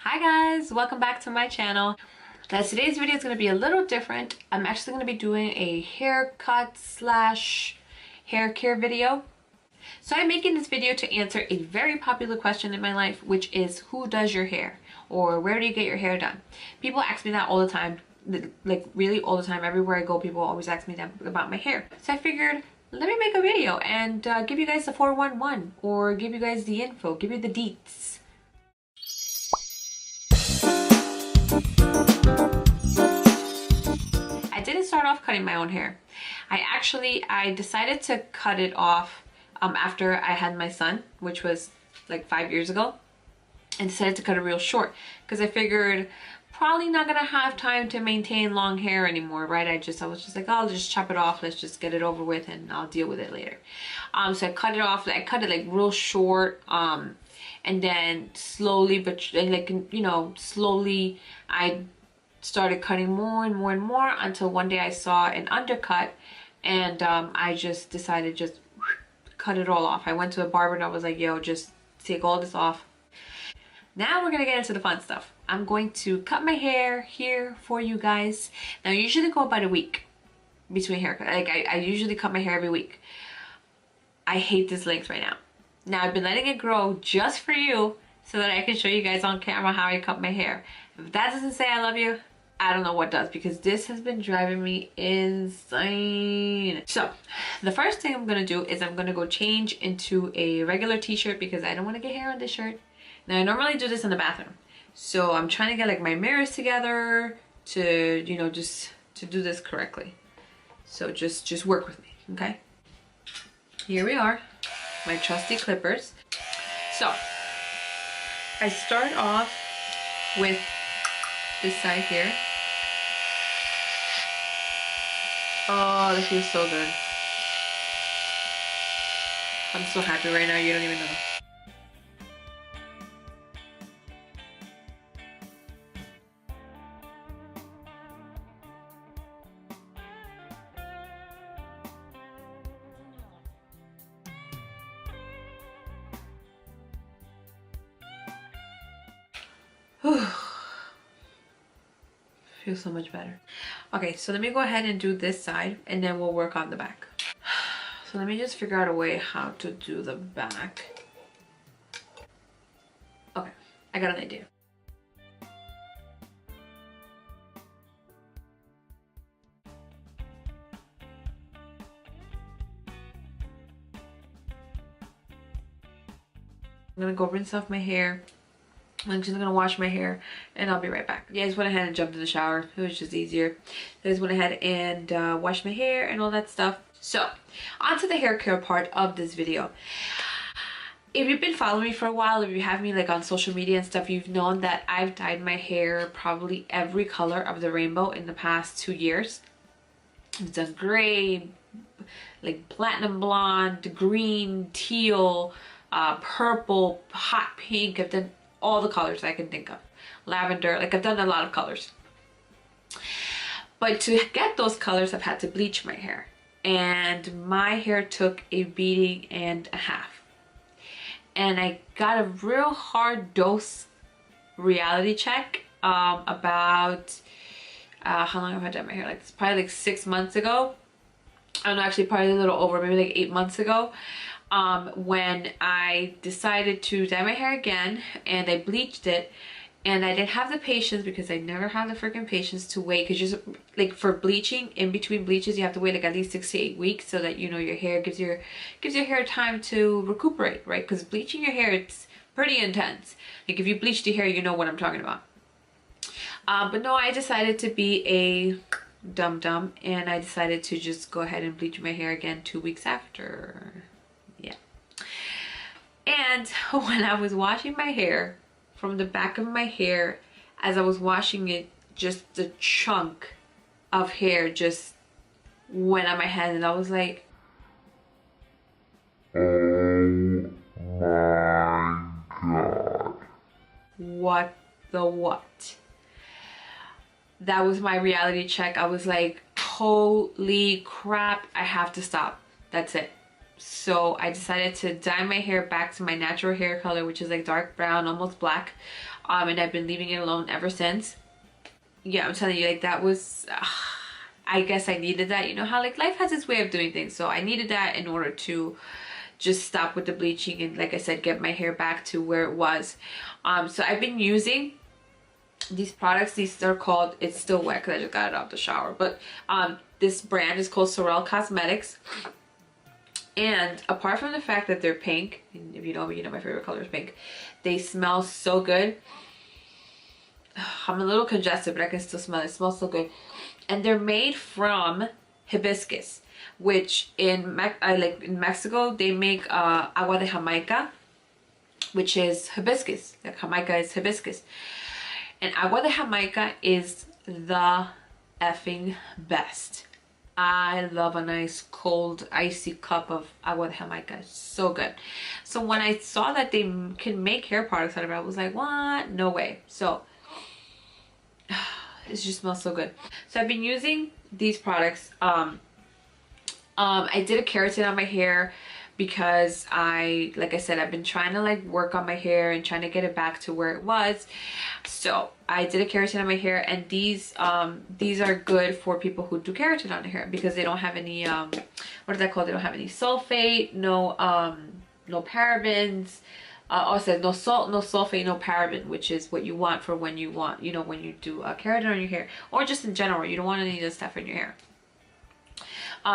Hi guys, welcome back to my channel. Now today's video is going to be a little different. I'm actually going to be doing a haircut slash hair care video. So I'm making this video to answer a very popular question in my life, which is who does your hair or where do you get your hair done? People ask me that all the time, like really all the time. Everywhere I go, people always ask me that about my hair. So I figured, let me make a video and give you guys the 411 or give you guys the info, give you the deets. I didn't start off cutting my own hair. I decided to cut it off after I had my son, which was like 5 years ago, and decided to cut it real short because I figured probably not gonna have time to maintain long hair anymore, right? I was just like, oh, I'll just chop it off, let's just get it over with and I'll deal with it later. So I cut it off, I cut it like real short, and then slowly, slowly I started cutting more and more and more until one day I saw an undercut, and I just decided just cut it all off. I went to a barber and I was like, yo, just take all this off. Now we're gonna get into the fun stuff. I'm going to cut my hair here for you guys. Now I usually go about a week between haircut. Like I usually cut my hair every week. I hate this length right now. Now I've been letting it grow just for you so that I can show you guys on camera how I cut my hair. If that doesn't say I love you, I don't know what does, because this has been driving me insane. So the first thing I'm gonna do is I'm gonna go change into a regular t-shirt because I don't want to get hair on this shirt. Now I normally do this in the bathroom, so I'm trying to get like my mirrors together to, you know, just to do this correctly. So just work with me, okay? Here we are, my trusty clippers. So I start off with this side here. Oh, that feels so good. I'm so happy right now, you don't even know. Feels so much better. Okay, so let me go ahead and do this side and then we'll work on the back. So let me just figure out a way how to do the back. Okay, I got an idea. I'm gonna go rinse off my hair. I'm just gonna wash my hair and I'll be right back. Yeah, I just went ahead and jumped in the shower. It was just easier. I just went ahead and washed my hair and all that stuff. So, on to the hair care part of this video. If you've been following me for a while, if you have me like on social media and stuff, you've known that I've dyed my hair probably every color of the rainbow in the past 2 years. I've done gray, like platinum blonde, green, teal, purple, hot pink. I've done all the colors I can think of. Lavender, like I've done a lot of colors. But to get those colors, I've had to bleach my hair. And my hair took a beating and a half. And I got a real hard dose reality check about, how long have I done my hair? Like it's probably like 6 months ago. I don't know, actually probably a little over, maybe like 8 months ago. When I decided to dye my hair again and I bleached it, and I didn't have the patience, because I never have the freaking patience to wait, because just like for bleaching, in between bleaches you have to wait like at least 6 to 8 weeks so that, you know, your hair gives your hair time to recuperate, right? Because bleaching your hair, it's pretty intense. Like if you bleached your hair, you know what I'm talking about. But no, I decided to be a dum-dum and I decided to just go ahead and bleach my hair again 2 weeks after. Yeah. And when I was washing my hair, from the back of my hair, as I was washing it, just the chunk of hair just went on my head, and I was like, oh my god, what the what? That was my reality check. I was like, holy crap, I have to stop. That's it. So I decided to dye my hair back to my natural hair color, which is like dark brown, almost black. and I've been leaving it alone ever since. Yeah, I'm telling you, like, that was I guess I needed that. You know how like life has its way of doing things, so I needed that in order to just stop with the bleaching and, like I said, get my hair back to where it was. So I've been using these products. These are called, it's still wet because I just got it out the shower, but this brand is called Sorrel Cosmetics. And apart from the fact that they're pink, and if you know me, you know my favorite color is pink, they smell so good. I'm a little congested, but I can still smell it. It smells so good. And they're made from hibiscus, which in Mexico they make agua de Jamaica, which is hibiscus. Like Jamaica is hibiscus, and agua de Jamaica is the effing best. I love a nice cold icy cup of agua de Jamaica. It's so good. So when I saw that they can make hair products out of it, I was like, what? No way. So it just smells so good. So I've been using these products. I did a keratin on my hair because like I said, I've been trying to like work on my hair and trying to get it back to where it was. So I did a keratin on my hair, and these are good for people who do keratin on their hair because they don't have any what is that called? They don't have any sulfate, no parabens. Also no salt, no sulfate, no paraben, which is what you want for when you want, you know, when you do a keratin on your hair, or just in general, you don't want any of this stuff in your hair.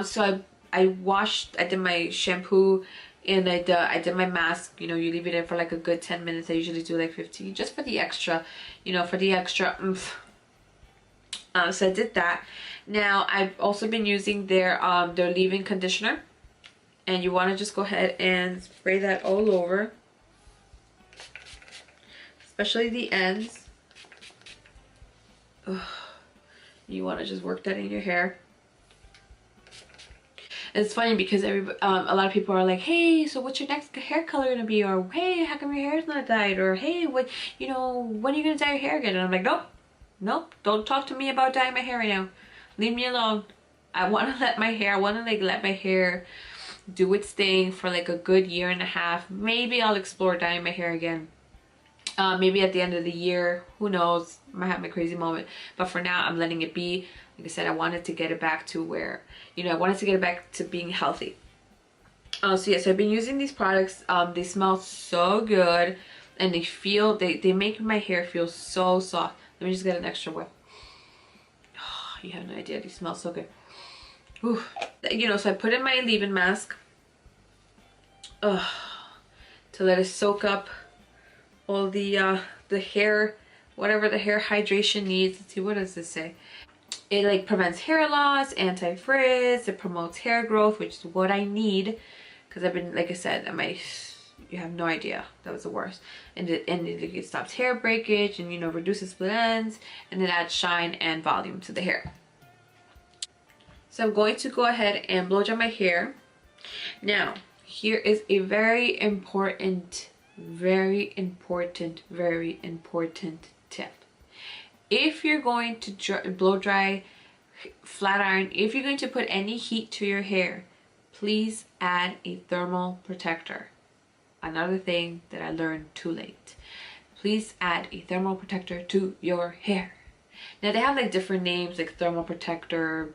So I did my shampoo, and I did my mask. You know, you leave it in for like a good 10 minutes. I usually do like 15, just for the extra, you know, for the extra oomph. So I did that. Now I've also been using their leave-in conditioner, and you want to just go ahead and spray that all over, especially the ends. Ugh. You want to just work that in your hair. It's funny because a lot of people are like, hey, so what's your next hair color gonna be? Or hey, how come your hair's not dyed? Or hey, what, you know, when are you gonna dye your hair again? And I'm like, nope, don't talk to me about dyeing my hair right now. Leave me alone. I want to let my hair do its thing for like a good year and a half. Maybe I'll explore dyeing my hair again. Maybe at the end of the year, who knows, I might have my crazy moment, but for now I'm letting it be. Like I said, I wanted to get it back to where, you know, I wanted to get it back to being healthy. So yeah, so I've been using these products. They smell so good, and they make my hair feel so soft. Let me just get an extra whiff. Oh, you have no idea, they smell so good. Whew. You know, so I put in my leave-in mask to let it soak up all the hair, whatever the hair hydration needs. Let's see, what does this say? It like prevents hair loss, anti-frizz, it promotes hair growth, which is what I need, because I've been, like I said, you have no idea, that was the worst. And it stops hair breakage, and, you know, reduces split ends, and it adds shine and volume to the hair. So I'm going to go ahead and blow dry my hair. Now, here is a very important tip. If you're going to blow dry, flat iron, if you're going to put any heat to your hair, please add a thermal protector. Another thing that I learned too late. Please add a thermal protector to your hair. Now they have like different names, like thermal protector,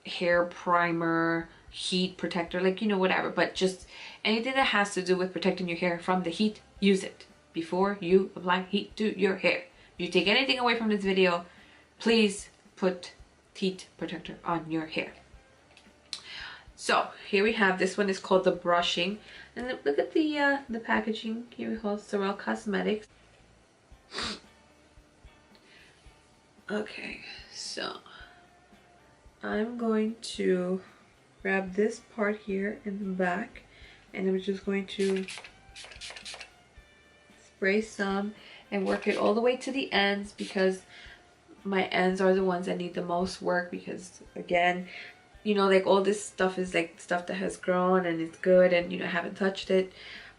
hair primer, heat protector, like, you know, whatever, but just anything that has to do with protecting your hair from the heat, use it before you apply heat to your hair. If you take anything away from this video, please put heat protector on your hair. So here we have, this one is called the brushing, and look at the packaging. Here we have Sorrel Cosmetics. Okay, so I'm going to grab this part here in the back, and I'm just going to spray some and work it all the way to the ends, because my ends are the ones that need the most work, because again, you know, like all this stuff is like stuff that has grown and it's good, and, you know, I haven't touched it,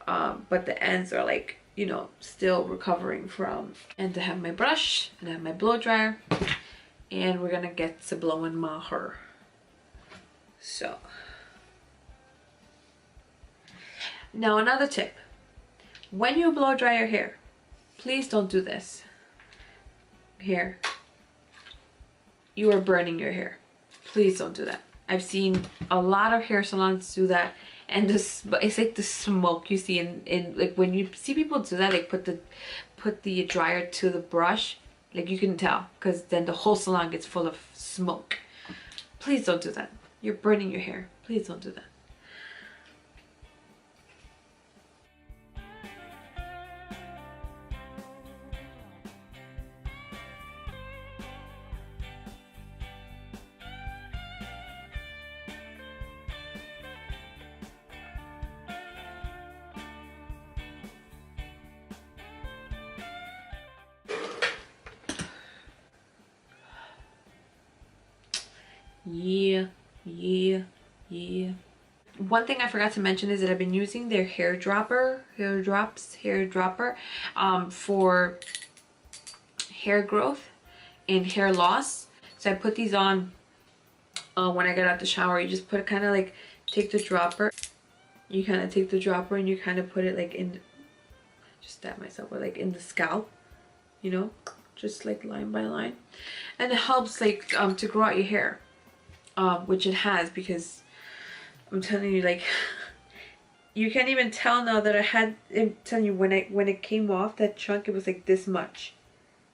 but the ends are like, you know, still recovering from. And I have my brush and I have my blow dryer, and we're gonna get to blowing my hair. So now another tip: when you blow dry your hair, Please don't do this. Here. You are burning your hair. Please don't do that. I've seen a lot of hair salons do that, and this, it's like the smoke you see in like when you see people do that, like put the dryer to the brush, like you can tell, because then the whole salon gets full of smoke. Please don't do that. You're burning your hair. Please don't do that. Yeah. One thing I forgot to mention is that I've been using their hair dropper for hair growth and hair loss. So I put these on when I get out the shower. You just put kind of like take the dropper. You kind of take the dropper and you kind of put it like in, just stab myself, or like in the scalp, you know, just like line by line, and it helps like to grow out your hair. Which it has, because I'm telling you, like, you can't even tell now that I had, I'm telling you, when it came off that chunk, it was like this much,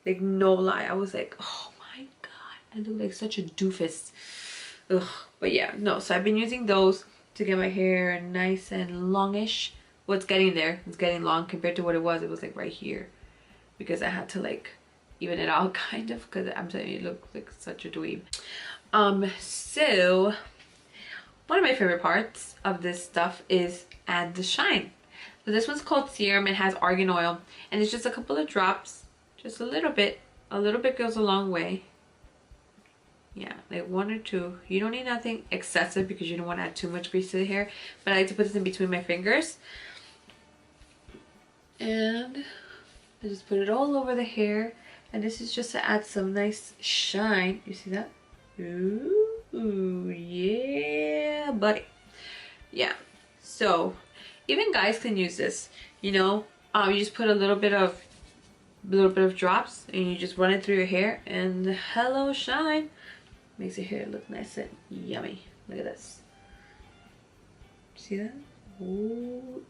like no lie. I was like, oh my god, I look like such a doofus. Ugh. But yeah, no, so I've been using those to get my hair nice and longish. Well, it's getting there. It's getting long compared to what it was. It was like right here, because I had to like even it out kind of, because I'm telling you, it looked like such a dweeb. So one of my favorite parts of this stuff is add the shine. So this one's called Serum. It has argan oil, and it's just a couple of drops, just a little bit goes a long way. Yeah, like 1 or 2. You don't need nothing excessive because you don't want to add too much grease to the hair, but I like to put this in between my fingers, and I just put it all over the hair. And this is just to add some nice shine. You see that? Ooh, yeah, buddy. Yeah. So even guys can use this. You know, you just put a little bit of drops, and you just run it through your hair, and hello, shine. Makes your hair look nice and yummy. Look at this. See that? Ooh,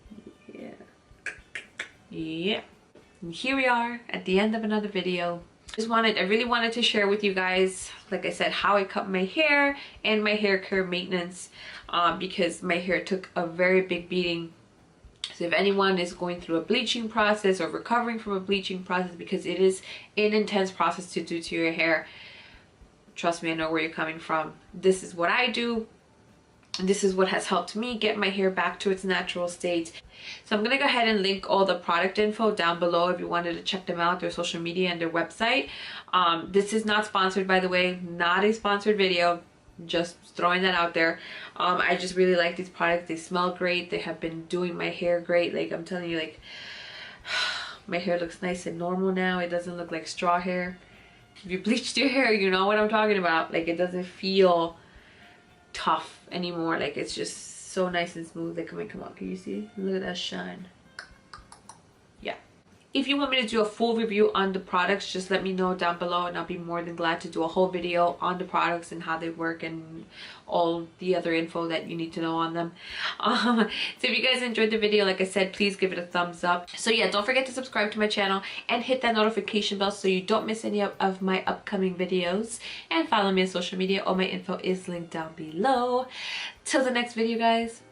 yeah. Yeah. And here we are at the end of another video. I really wanted to share with you guys, like I said, how I cut my hair and my hair care maintenance, because my hair took a very big beating. So if anyone is going through a bleaching process or recovering from a bleaching process, because it is an intense process to do to your hair, trust me, I know where you're coming from. This is what I do. And this is what has helped me get my hair back to its natural state. So I'm going to go ahead and link all the product info down below if you wanted to check them out, their social media and their website. This is not sponsored, by the way, not a sponsored video, just throwing that out there. I just really like these products. They smell great. They have been doing my hair great. Like, I'm telling you, like, my hair looks nice and normal now. It doesn't look like straw hair. If you bleached your hair, you know what I'm talking about. Like, it doesn't feel tough anymore. Like, it's just so nice and smooth. Like, come on, can you see? Look at that shine. Yeah. If you want me to do a full review on the products, just let me know down below, and I'll be more than glad to do a whole video on the products and how they work and all the other info that you need to know on them. So if you guys enjoyed the video, like I said, please give it a thumbs up. So yeah, don't forget to subscribe to my channel and hit that notification bell so you don't miss any of my upcoming videos, and follow me on social media. All my info is linked down below. Till the next video, guys.